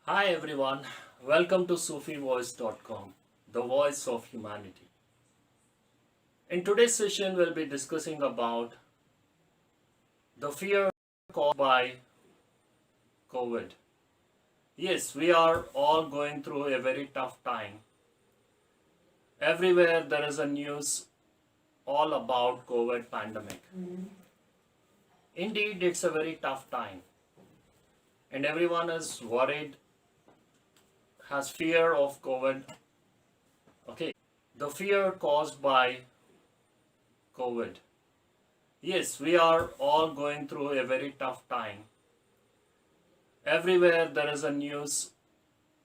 Hi everyone, welcome to SufiVoice.com, the voice of humanity. In today's session, we'll be discussing about the fear caused by COVID. Yes, we are all going through a very tough time. Everywhere there is a news all about COVID pandemic. Indeed, it's a very tough time. And everyone is worried, has fear of COVID. Okay, the fear caused by COVID. Yes, we are all going through a very tough time. Everywhere there is a news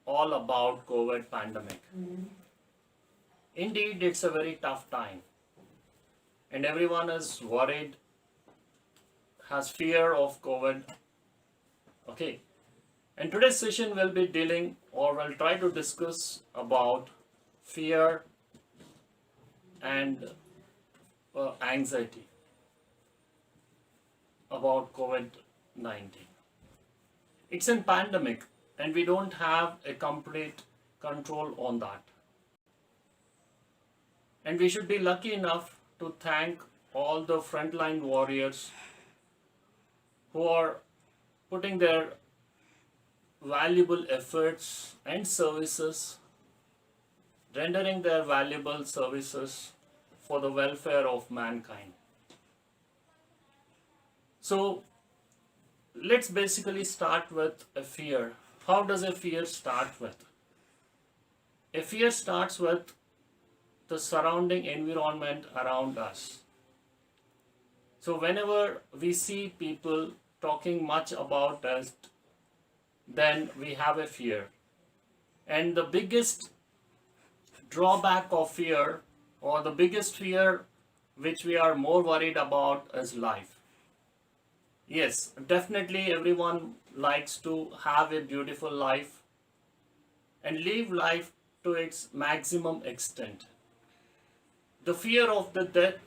all about COVID pandemic. Indeed, it's a very tough time. And everyone is worried, has fear of COVID. Okay. And today's session will be dealing or will try to discuss about fear and anxiety about COVID-19. It's a pandemic and we don't have a complete control on that. And we should be lucky enough to thank all the frontline warriors who are putting their valuable efforts and services, rendering their valuable services for the welfare of mankind. So let's basically start with a fear. How does a fear start with? A fear starts with the surrounding environment around us. So whenever we see people talking much about us, then we have a fear. And the biggest drawback of fear, or the biggest fear which we are more worried about, is life. Yes, definitely everyone likes to have a beautiful life and live life to its maximum extent. The fear of the death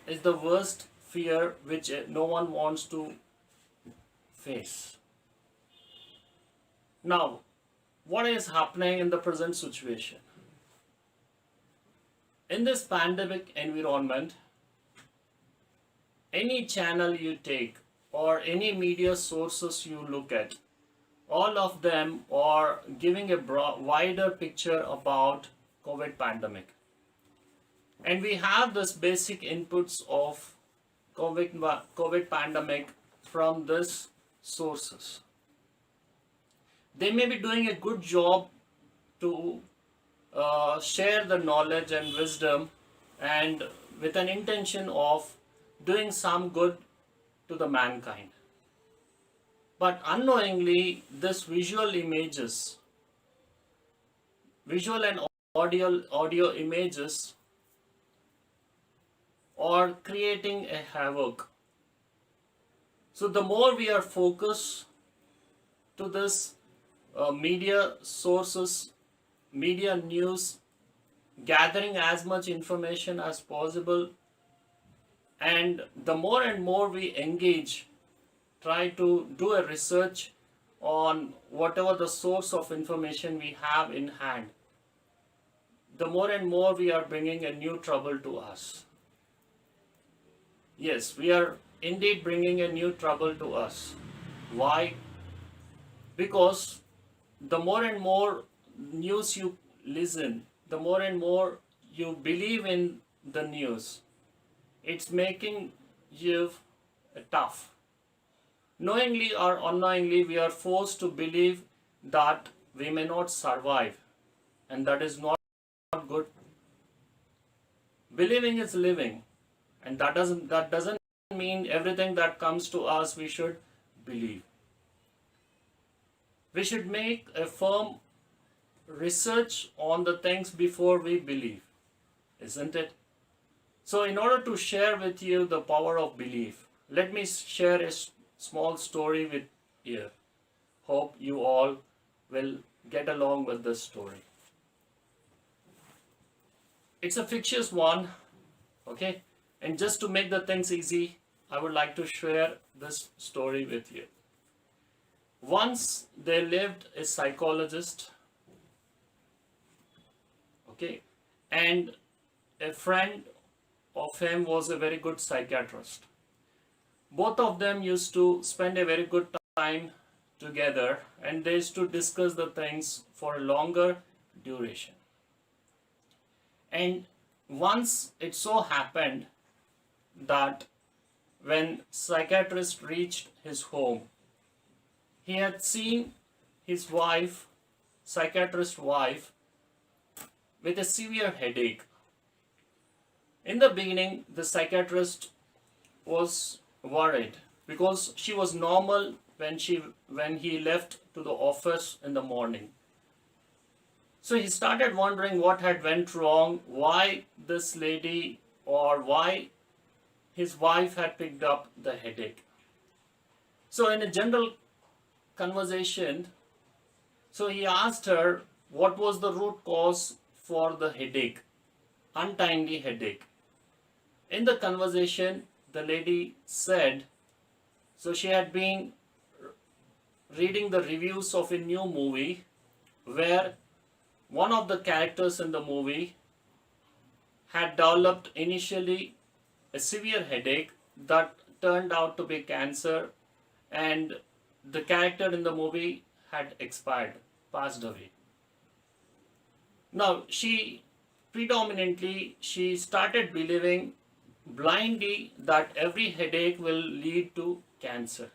is the worst fear which no one wants to face. Now, what is happening in the present situation? In this pandemic environment, any channel you take or any media sources you look at, all of them are giving a wider picture about COVID pandemic. And we have this basic inputs of COVID pandemic from these sources. They may be doing a good job to share the knowledge and wisdom and with an intention of doing some good to the mankind. But unknowingly, this visual and audio images are creating a havoc. So the more we are focused to this media sources, media news, gathering as much information as possible, and the more and more we engage, try to do a research on whatever the source of information we have in hand, the more and more we are bringing a new trouble to us. Yes, we are indeed bringing a new trouble to us. Why? Because the more and more news you listen, the more and more you believe in the news, it's making you tough. Knowingly or unknowingly, we are forced to believe that we may not survive, and that is not good. Believing is living, and that doesn't mean everything that comes to us we should believe. We should make a firm research on the things before we believe, isn't it? So in order to share with you the power of belief, let me share a small story with you. Hope you all will get along with this story. It's a fictitious one, okay? And just to make the things easy, I would like to share this story with you. Once there lived a psychologist, okay, and a friend of him was a very good psychiatrist. Both of them used to spend a very good time together, and they used to discuss the things for a longer duration. And once it so happened that when psychiatrist reached his home, he had seen his wife, psychiatrist's wife, with a severe headache. In the beginning, the psychiatrist was worried because she was normal when he left to the office in the morning. So he started wondering what had went wrong, why this lady or why his wife had picked up the headache. So in a general conversation, so he asked her what was the root cause for the headache, untimely headache. In the conversation, the lady said, so she had been reading the reviews of a new movie where one of the characters in the movie had developed initially a severe headache that turned out to be cancer, and the character in the movie had expired, passed away. Now she started believing blindly that every headache will lead to cancer.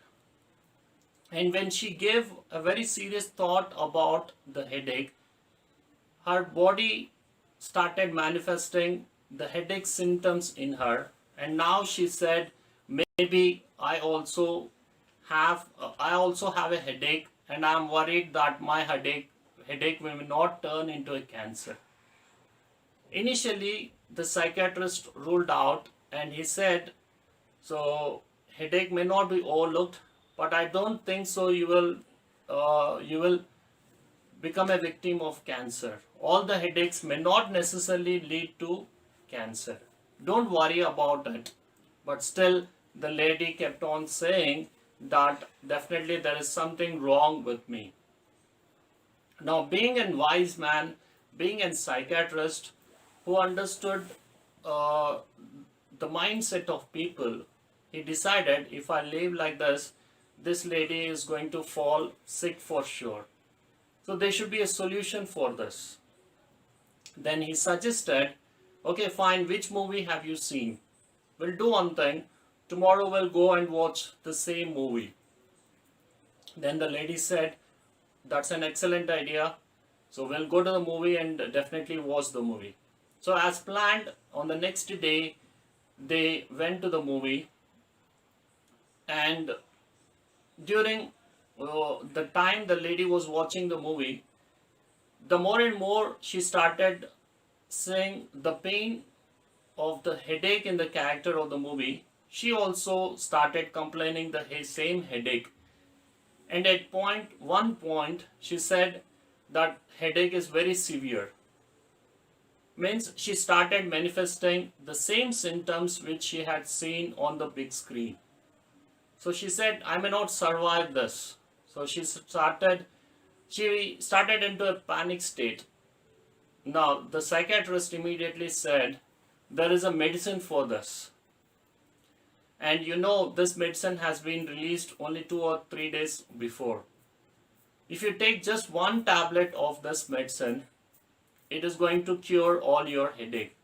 And when she gave a very serious thought about the headache, her body started manifesting the headache symptoms in her, and now she said, maybe I also have a headache, and I am worried that my headache will not turn into a cancer. Initially, the psychiatrist ruled out, and he said, so headache may not be overlooked, but I don't think so you will become a victim of cancer. All the headaches may not necessarily lead to cancer. Don't worry about it. But still, the lady kept on saying that definitely there is something wrong with me. Now, being a wise man, being a psychiatrist who understood the mindset of people, he decided, if I live like this, this lady is going to fall sick for sure. So there should be a solution for this. Then he suggested, okay, fine, which movie have you seen? We'll do one thing. Tomorrow we'll go and watch the same movie. Then the lady said, that's an excellent idea. So we'll go to the movie and definitely watch the movie. So as planned, on the next day, they went to the movie, and during the time the lady was watching the movie, the more and more she started seeing the pain of the headache in the character of the movie, she also started complaining the same headache. And at one point, she said that headache is very severe. Means she started manifesting the same symptoms which she had seen on the big screen. So she said, I may not survive this. So she started into a panic state. Now the psychiatrist immediately said, there is a medicine for this. And you know, this medicine has been released only 2 or 3 days before. If you take just one tablet of this medicine, it is going to cure all your headache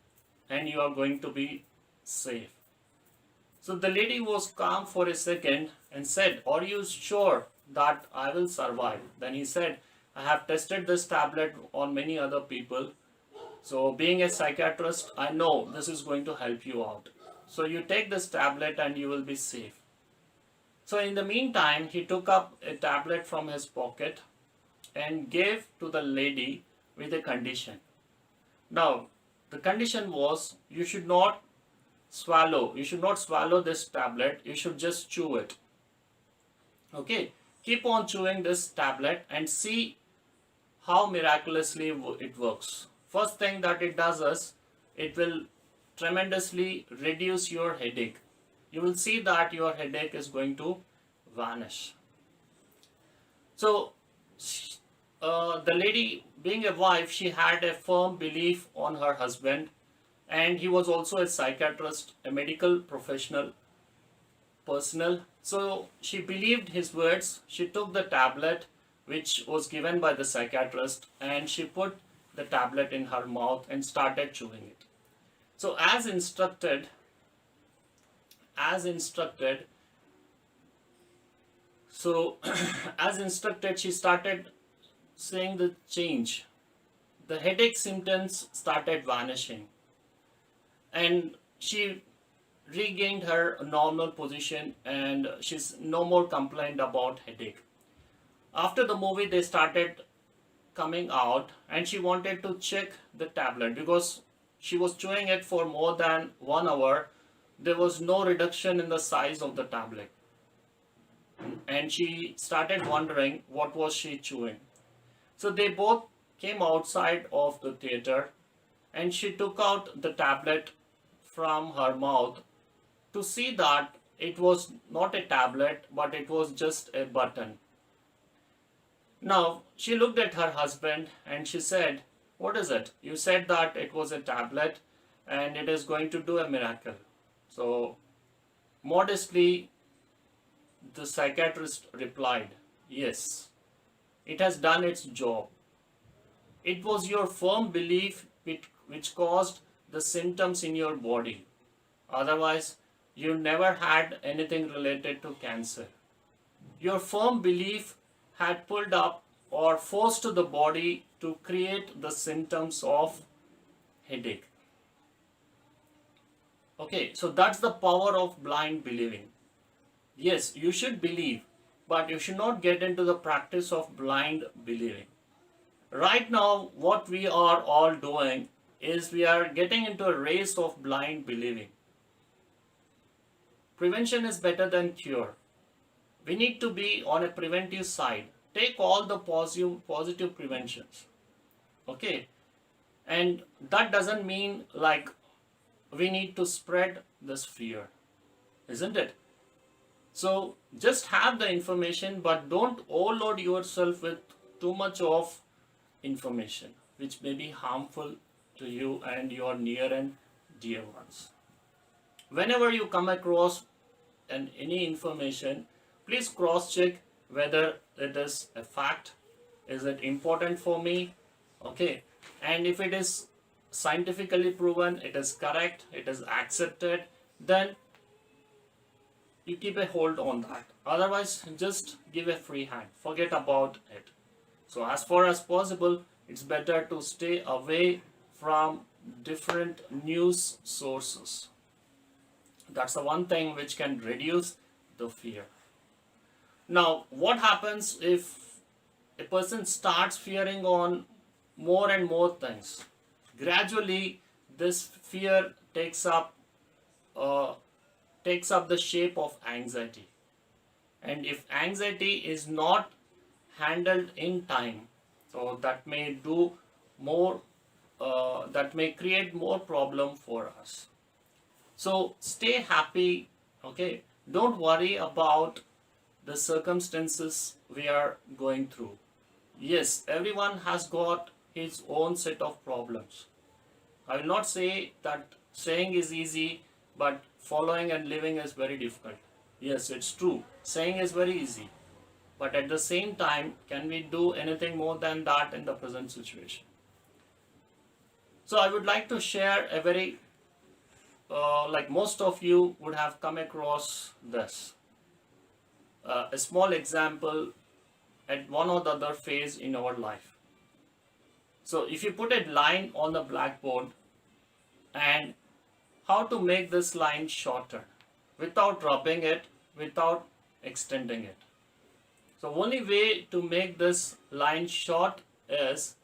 and you are going to be safe. So the lady was calm for a second and said, are you sure that I will survive? Then he said, I have tested this tablet on many other people. So being a psychiatrist, I know this is going to help you out. So you take this tablet and you will be safe. So in the meantime, he took up a tablet from his pocket and gave to the lady with a condition. Now, the condition was, you should not swallow this tablet, you should just chew it. Okay, keep on chewing this tablet and see how miraculously it works. First thing that it does is, it will tremendously reduce your headache. You will see that your headache is going to vanish. So the lady, being a wife, she had a firm belief on her husband, and he was also a psychiatrist, a medical professional personnel. So she believed his words. She took the tablet which was given by the psychiatrist, and she put the tablet in her mouth and started chewing it. So as instructed, so as instructed, she started seeing the change. The headache symptoms started vanishing, and she regained her normal position, and she's no more complained about headache. After the movie, they started coming out, and she wanted to check the tablet because she was chewing it for more than 1 hour. There was no reduction in the size of the tablet, and she started wondering what was she chewing. So they both came outside of the theater, and she took out the tablet from her mouth to see that it was not a tablet, but it was just a button. Now she looked at her husband and she said, "What is it? You said that it was a tablet and it is going to do a miracle." So modestly, the psychiatrist replied, "Yes, it has done its job. It was your firm belief which caused the symptoms in your body. Otherwise, you never had anything related to cancer. Your firm belief had pulled up or forced the body to create the symptoms of headache." Okay, so that's the power of blind believing. Yes, you should believe, but you should not get into the practice of blind believing. Right now, what we are all doing is we are getting into a race of blind believing. Prevention is better than cure. We need to be on a preventive side. Take all the positive preventions. Okay, and that doesn't mean like we need to spread this fear, isn't it? So just have the information, but don't overload yourself with too much of information which may be harmful to you and your near and dear ones. Whenever you come across any information, please cross check whether it is a fact, is it important for me, okay, and if it is scientifically proven, it is correct, it is accepted, then you keep a hold on that. Otherwise, just give a free hand, forget about it. So as far as possible, it's better to stay away from different news sources. That's the one thing which can reduce the fear. Now, what happens if a person starts fearing on more and more things? Gradually, this fear uh, takes up the shape of anxiety. And if anxiety is not handled in time, so that may do more, that may create more problem for us. So stay happy, okay? Don't worry about the circumstances we are going through. Yes, everyone has got his own set of problems. I will not say that saying is easy, but following and living is very difficult. Yes, it's true. Saying is very easy. But at the same time, can we do anything more than that in the present situation? So I would like to share a very, like most of you would have come across this. A small example at one or the other phase in our life. So if you put a line on the blackboard, and how to make this line shorter without rubbing it, without extending it. So only way to make this line short is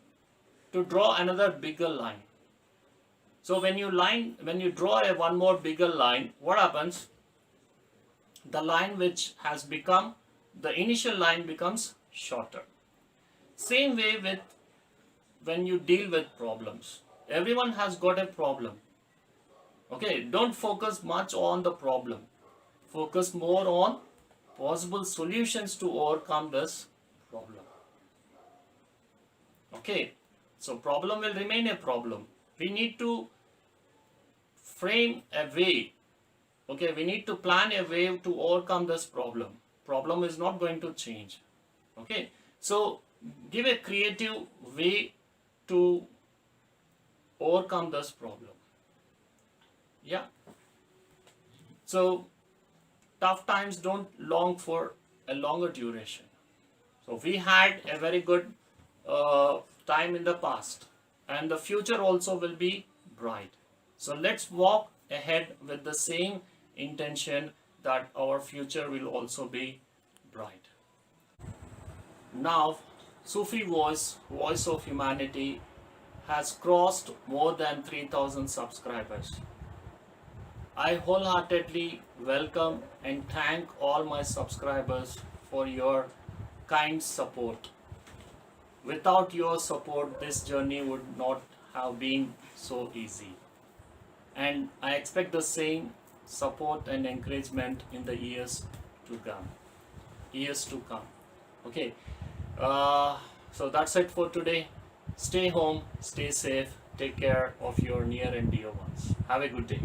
to draw another bigger line. So when you draw one more bigger line, what happens? The line which has become, the initial line becomes shorter. Same way with when you deal with problems. Everyone has got a problem. Okay, don't focus much on the problem. Focus more on possible solutions to overcome this problem. Okay, so problem will remain a problem. We need to frame a way. Okay, we need to plan a way to overcome this problem. Problem is not going to change. Okay, so give a creative way to overcome this problem. Yeah. So tough times don't long for a longer duration. So we had a very good time in the past, and the future also will be bright. So let's walk ahead with the same intention that our future will also be bright. Now, Sufi Voice of Humanity, has crossed more than 3,000 subscribers. I wholeheartedly welcome and thank all my subscribers for your kind support. Without your support, this journey would not have been so easy. And I expect the same support and encouragement in the years to come. Okay. So that's it for today. Stay home, stay safe, take care of your near and dear ones. Have a good day.